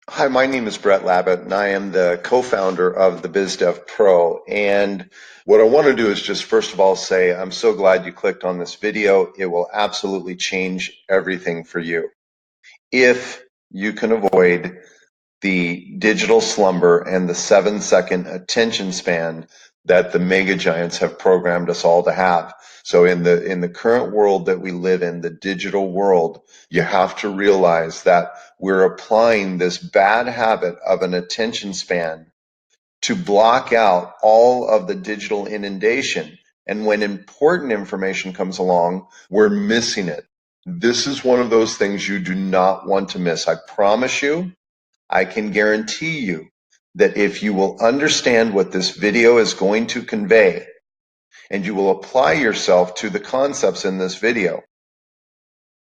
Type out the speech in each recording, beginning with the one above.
Hi, my name is Brett Labit, and I am the co-founder of the BizDev Pro. And what I want to do is just first of all say I'm so glad you clicked on this video. It will absolutely change everything for you. If you can avoid the digital slumber and the 7-second attention span that the mega giants have programmed us all to have. So in the current world that we live in, the digital world, you have to realize that we're applying this bad habit of an attention span to block out all of the digital inundation. And when important information comes along, we're missing it. This is one of those things you do not want to miss. I promise you, I can guarantee you that if you will understand what this video is going to convey and you will apply yourself to the concepts in this video,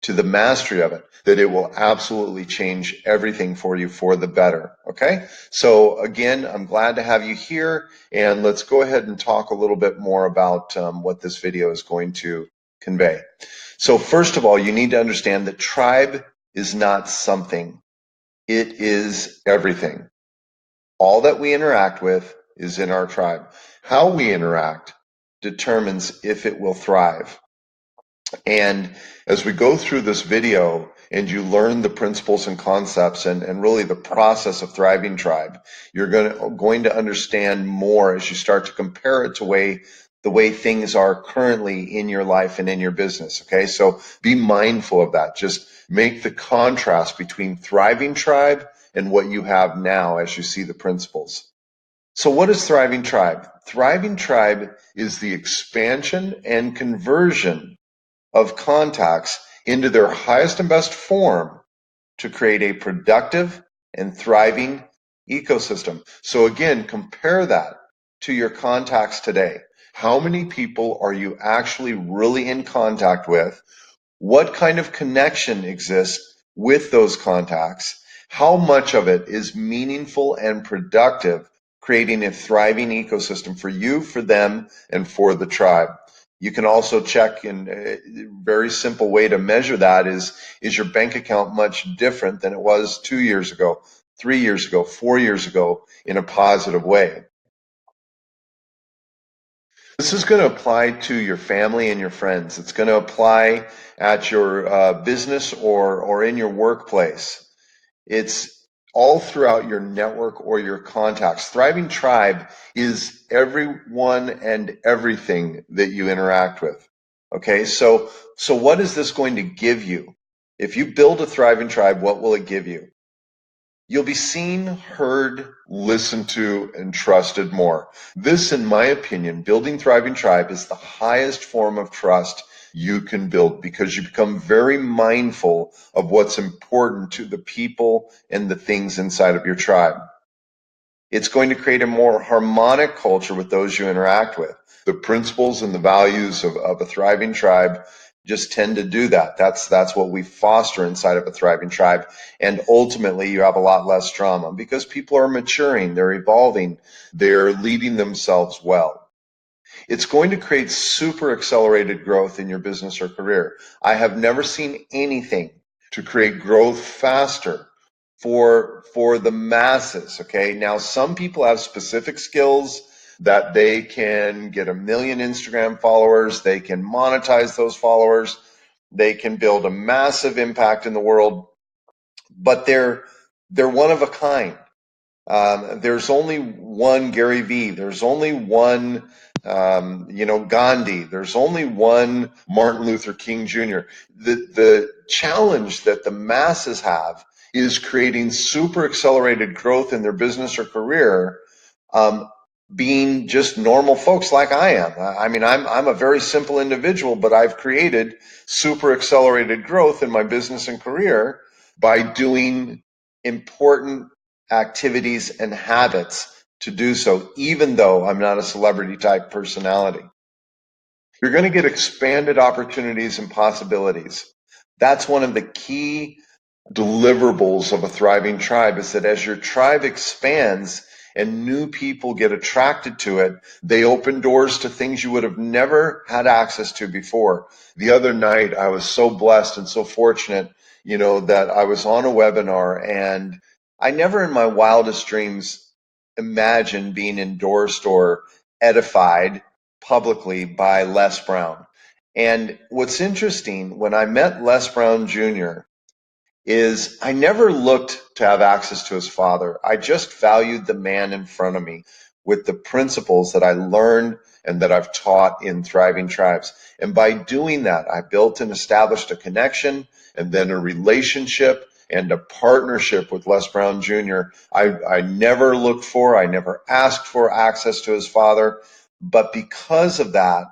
to the mastery of it, that it will absolutely change everything for you for the better. Okay? So again, I'm glad to have you here, and let's go ahead and talk a little bit more about what this video is going to convey. So first of all, you need to understand that tribe is not something. It is everything. All that we interact with is in our tribe. How we interact determines if it will thrive. And as we go through this video and you learn the principles and concepts and really the process of thriving tribe, you're going to understand more as you start to compare it to the way things are currently in your life and in your business. Okay, so be mindful of that. Just make the contrast between thriving tribe and what you have now as you see the principles. So what is thriving tribe? Thriving tribe is the expansion and conversion of contacts into their highest and best form to create a productive and thriving ecosystem. So again, compare that to your contacts today. How many people are you actually really in contact with? What kind of connection exists with those contacts? How much of it is meaningful and productive, creating a thriving ecosystem for you, for them, and for the tribe? You can also check in a very simple way to measure that is your bank account much different than it was 2 years ago, 3 years ago, 4 years ago in a positive way? This is going to apply to your family and your friends. It's going to apply at your business or in your workplace. It's all throughout your network or your contacts. Thriving Tribe is everyone and everything that you interact with. Okay, so what is this going to give you? If you build a thriving tribe, what will it give you? You'll be seen, heard, listened to, and trusted more. This, in my opinion, building thriving tribe is the highest form of trust you can build because you become very mindful of what's important to the people and the things inside of your tribe. It's going to create a more harmonic culture with those you interact with. The principles and the values of a thriving tribe just tend to do that. That's what we foster inside of a thriving tribe. And ultimately, you have a lot less drama because people are maturing, they're evolving, they're leading themselves well. It's going to create super accelerated growth in your business or career. I have never seen anything to create growth faster for the masses. Okay, now some people have specific skills that they can get 1 million Instagram followers, they can monetize those followers, they can build a massive impact in the world, but they're one of a kind. There's only one Gary Vee. There's only one, Gandhi. There's only one Martin Luther King Jr. The challenge that the masses have is creating super accelerated growth in their business or career, um, being just normal folks like I am. I mean, I'm a very simple individual, but I've created super accelerated growth in my business and career by doing important activities and habits to do so, even though I'm not a celebrity type personality. You're going to get expanded opportunities and possibilities. That's one of the key deliverables of a thriving tribe is that as your tribe expands and new people get attracted to it, they open doors to things you would have never had access to before. The other night, I was so blessed and so fortunate, that I was on a webinar and I never in my wildest dreams imagined being endorsed or edified publicly by Les Brown. And what's interesting, when I met Les Brown Jr., is I never looked to have access to his father. I just valued the man in front of me with the principles that I learned and that I've taught in Thriving Tribes. And by doing that, I built and established a connection and then a relationship and a partnership with Les Brown Jr. I never looked for, I never asked for access to his father. But because of that,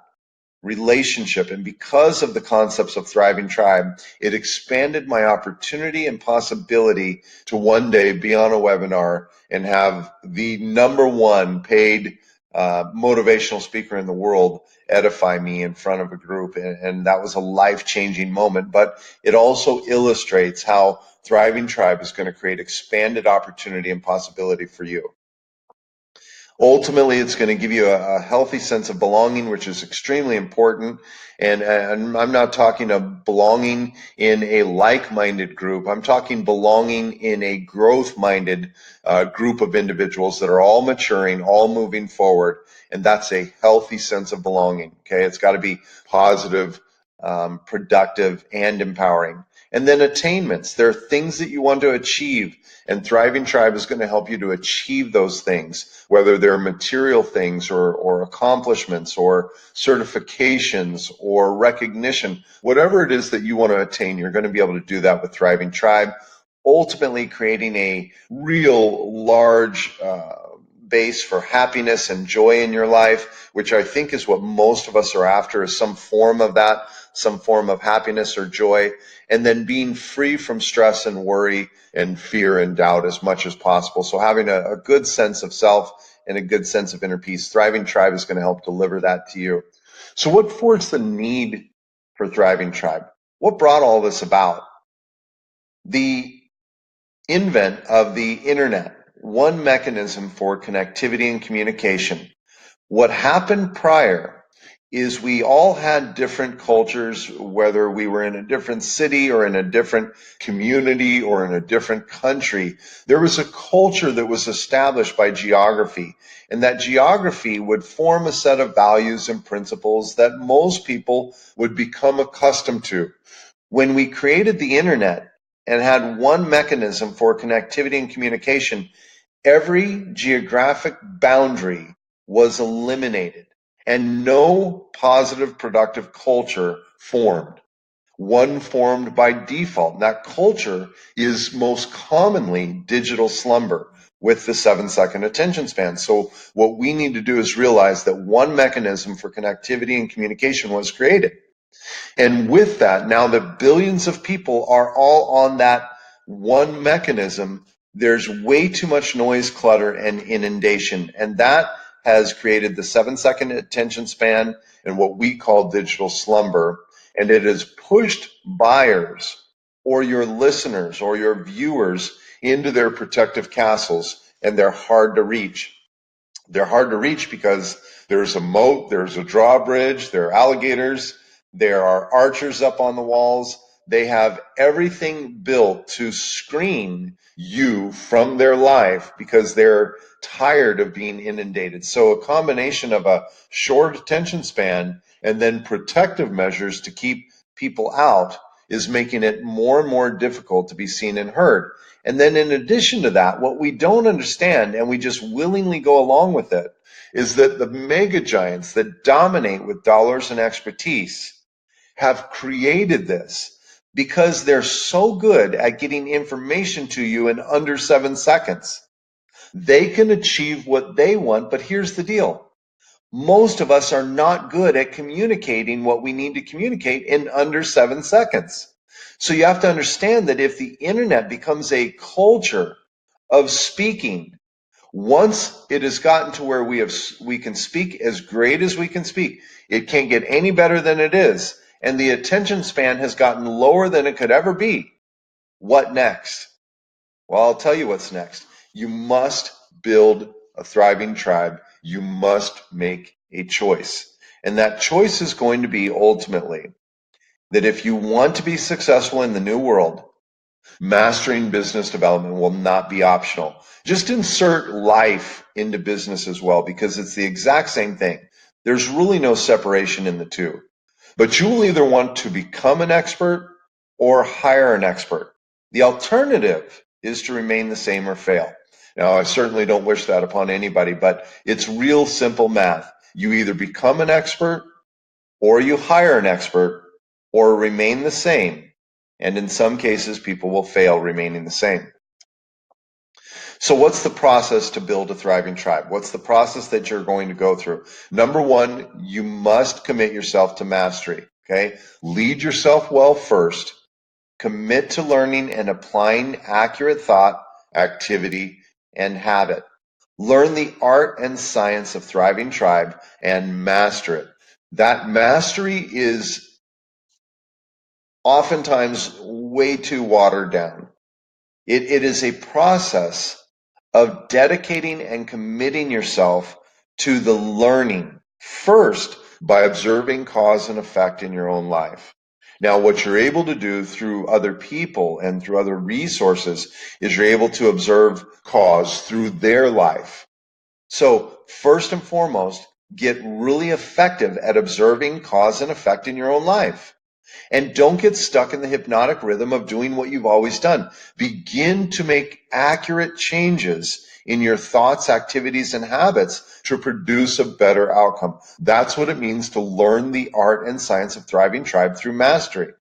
relationship. And because of the concepts of Thriving Tribe, it expanded my opportunity and possibility to one day be on a webinar and have the number one paid motivational speaker in the world edify me in front of a group. And that was a life-changing moment. But it also illustrates how Thriving Tribe is going to create expanded opportunity and possibility for you. Ultimately, it's going to give you a healthy sense of belonging, which is extremely important. And I'm not talking of belonging in a like-minded group. I'm talking belonging in a growth-minded group of individuals that are all maturing, all moving forward. And that's a healthy sense of belonging. Okay, it's got to be positive, productive, and empowering. And then attainments. There are things that you want to achieve, and Thriving Tribe is going to help you to achieve those things, whether they're material things or accomplishments or certifications or recognition. Whatever it is that you want to attain, you're going to be able to do that with Thriving Tribe, ultimately creating a real large base for happiness and joy in your life, which I think is what most of us are after, is some form of that, some form of happiness or joy, and then being free from stress and worry and fear and doubt as much as possible. So having a good sense of self and a good sense of inner peace. Thriving Tribe is going to help deliver that to you. So what forced the need for Thriving Tribe? What brought all this about? The invent of the internet, one mechanism for connectivity and communication. What happened prior is we all had different cultures, whether we were in a different city or in a different community or in a different country. There was a culture that was established by geography, and that geography would form a set of values and principles that most people would become accustomed to. When we created the internet and had one mechanism for connectivity and communication, every geographic boundary was eliminated and no positive, productive culture formed. One formed by default. And that culture is most commonly digital slumber with the 7-second attention span. So what we need to do is realize that one mechanism for connectivity and communication was created. And with that, now that billions of people are all on that one mechanism, there's way too much noise, clutter, and inundation. And that has created the 7-second attention span and what we call digital slumber. And it has pushed buyers or your listeners or your viewers into their protective castles, and they're hard to reach. They're hard to reach because there's a moat, there's a drawbridge, there are alligators, there are archers up on the walls. They have everything built to screen you from their life because they're tired of being inundated. So a combination of a short attention span and then protective measures to keep people out is making it more and more difficult to be seen and heard. And then in addition to that, what we don't understand, and we just willingly go along with it, is that the mega giants that dominate with dollars and expertise have created this because they're so good at getting information to you in under 7 seconds. They can achieve what they want, but here's the deal. Most of us are not good at communicating what we need to communicate in under 7 seconds. So you have to understand that if the internet becomes a culture of speaking, once it has gotten to where we can speak as great as we can speak, it can't get any better than it is, and the attention span has gotten lower than it could ever be. What next? Well, I'll tell you what's next. You must build a thriving tribe. You must make a choice. And that choice is going to be ultimately that if you want to be successful in the new world, Mastering business development will not be optional. Just insert life into business as well, because it's the exact same thing. There's really no separation in the two. But you will either want to become an expert or hire an expert. The alternative is to remain the same or fail. Now, I certainly don't wish that upon anybody, but it's real simple math. You either become an expert or you hire an expert or remain the same. And in some cases, people will fail remaining the same. So what's the process to build a thriving tribe? What's the process that you're going to go through? Number one, you must commit yourself to mastery. Okay? Lead yourself well first. Commit to learning and applying accurate thought, activity, and habit. Learn the art and science of thriving tribe and master it. That mastery is oftentimes way too watered down. It is a process of dedicating and committing yourself to the learning first by observing cause and effect in your own life. Now, what you're able to do through other people and through other resources is you're able to observe cause through their life. So first and foremost, get really effective at observing cause and effect in your own life. And don't get stuck in the hypnotic rhythm of doing what you've always done. Begin to make accurate changes in your thoughts, activities, and habits to produce a better outcome. That's what it means to learn the art and science of thriving tribe through mastery.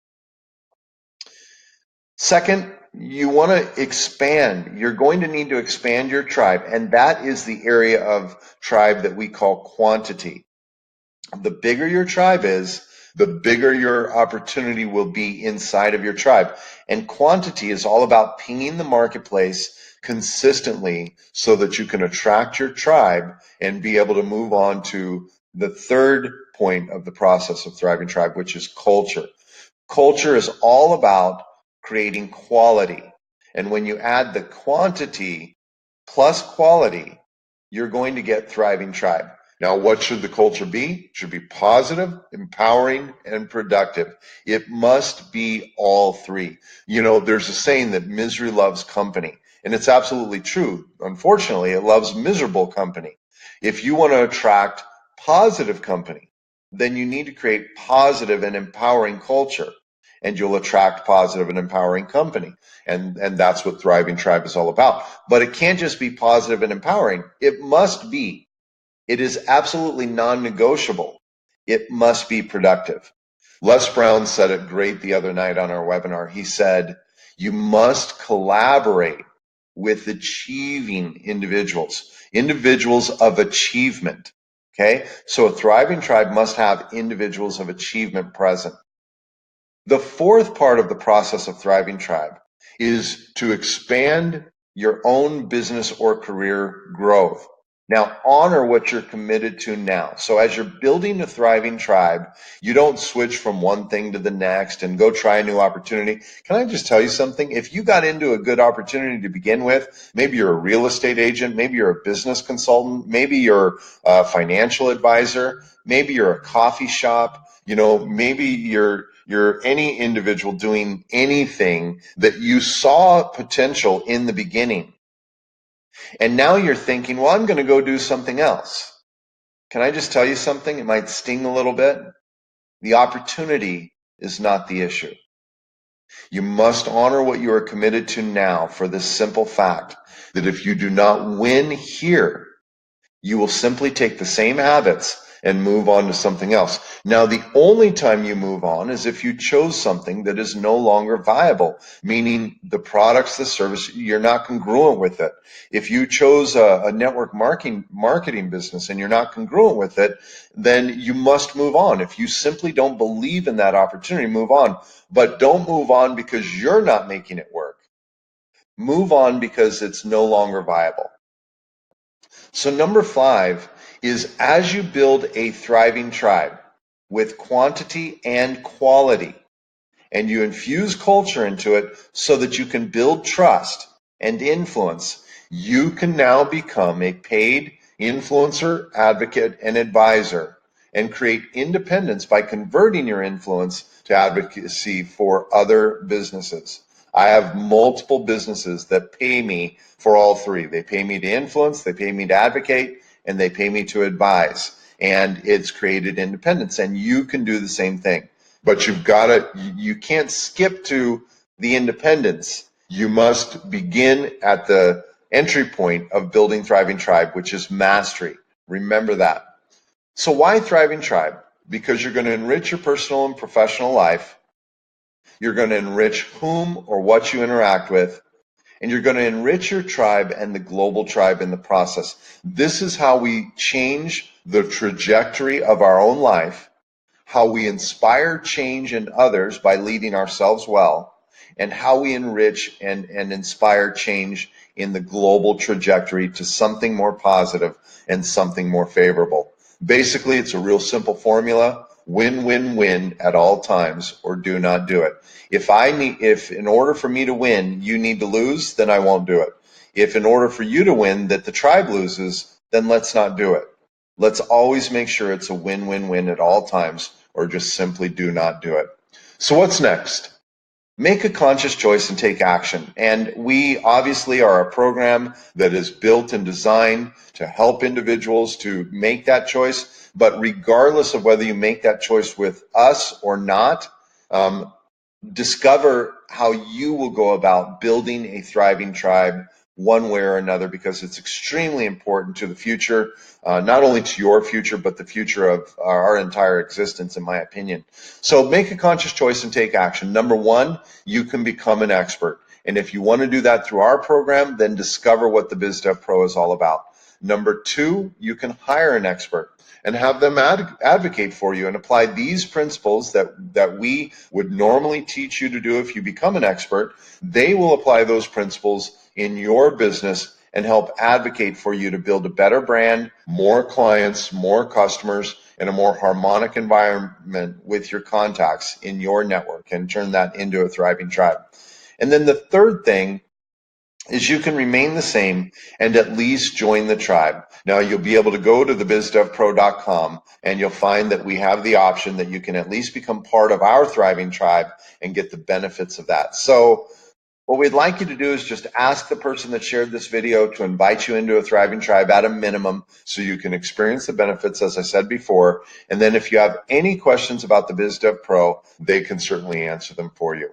Second, you want to expand. You're going to need to expand your tribe, and that is the area of tribe that we call quantity. The bigger your tribe is, the bigger your opportunity will be inside of your tribe. And quantity is all about pinging the marketplace consistently so that you can attract your tribe and be able to move on to the third point of the process of thriving tribe, which is culture. Culture is all about creating quality. And when you add the quantity plus quality, you're going to get thriving tribe. Now, what should the culture be? It should be positive, empowering, and productive. It must be all three. You know, there's a saying that misery loves company, and it's absolutely true. Unfortunately, it loves miserable company. If you want to attract positive company, then you need to create positive and empowering culture, and you'll attract positive and empowering company. And that's what Thriving Tribe is all about. But it can't just be positive and empowering. It must be. It is absolutely non-negotiable. It must be productive. Les Brown said it great the other night on our webinar. He said, you must collaborate with achieving individuals, individuals of achievement. Okay? So a thriving tribe must have individuals of achievement present. The fourth part of the process of thriving tribe is to expand your own business or career growth. Now, honor what you're committed to now. So as you're building a thriving tribe, you don't switch from one thing to the next and go try a new opportunity. Can I just tell you something? If you got into a good opportunity to begin with, maybe you're a real estate agent, maybe you're a business consultant, maybe you're a financial advisor, maybe you're a coffee shop, you know, maybe you're any individual doing anything that you saw potential in the beginning. And now you're thinking, well, I'm going to go do something else. Can I just tell you something? It might sting a little bit. The opportunity is not the issue. You must honor what you are committed to now for this simple fact that if you do not win here, you will simply take the same habits and move on to something else. Now, the only time you move on is if you chose something that is no longer viable, meaning the products, the service, you're not congruent with it. If you chose a network marketing business and you're not congruent with it, then you must move on. If you simply don't believe in that opportunity, move on. But don't move on because you're not making it work. Move on because it's no longer viable. So number 5 is as you build a thriving tribe with quantity and quality, and you infuse culture into it so that you can build trust and influence, you can now become a paid influencer, advocate, and advisor and create independence by converting your influence to advocacy for other businesses. I have multiple businesses that pay me for all three. They pay me to influence, they pay me to advocate, and they pay me to advise. And it's created independence. And you can do the same thing. But you can't skip to the independence. You must begin at the entry point of building Thriving Tribe, which is mastery. Remember that. So why Thriving Tribe? Because you're going to enrich your personal and professional life. You're going to enrich whom or what you interact with, and you're going to enrich your tribe and the global tribe in the process. This is how we change the trajectory of our own life, how we inspire change in others by leading ourselves well, and how we enrich and inspire change in the global trajectory to something more positive and something more favorable. Basically, it's a real simple formula: win, win, win at all times, or do not do it. If in order for me to win, you need to lose, then I won't do it. If in order for you to win, that the tribe loses, then let's not do it. Let's always make sure it's a win, win, win at all times, or just simply do not do it. So what's next? Make a conscious choice and take action. And we obviously are a program that is built and designed to help individuals to make that choice. But regardless of whether you make that choice with us or not, discover how you will go about building a thriving tribe one way or another, because it's extremely important to the future, not only to your future, but the future of our entire existence, in my opinion. So make a conscious choice and take action. Number one, you can become an expert. And if you want to do that through our program, then discover what the BizDev Pro is all about. Number two, you can hire an expert and have them advocate for you and apply these principles that we would normally teach you to do if you become an expert. They will apply those principles in your business and help advocate for you to build a better brand, more clients, more customers, and a more harmonic environment with your contacts in your network, and turn that into a thriving tribe. And then the third thing is you can remain the same and at least join the tribe. Now, you'll be able to go to thebizdevpro.com and you'll find that we have the option that you can at least become part of our thriving tribe and get the benefits of that. So what we'd like you to do is just ask the person that shared this video to invite you into a thriving tribe at a minimum, so you can experience the benefits, as I said before. And then if you have any questions about the BizDev Pro, they can certainly answer them for you.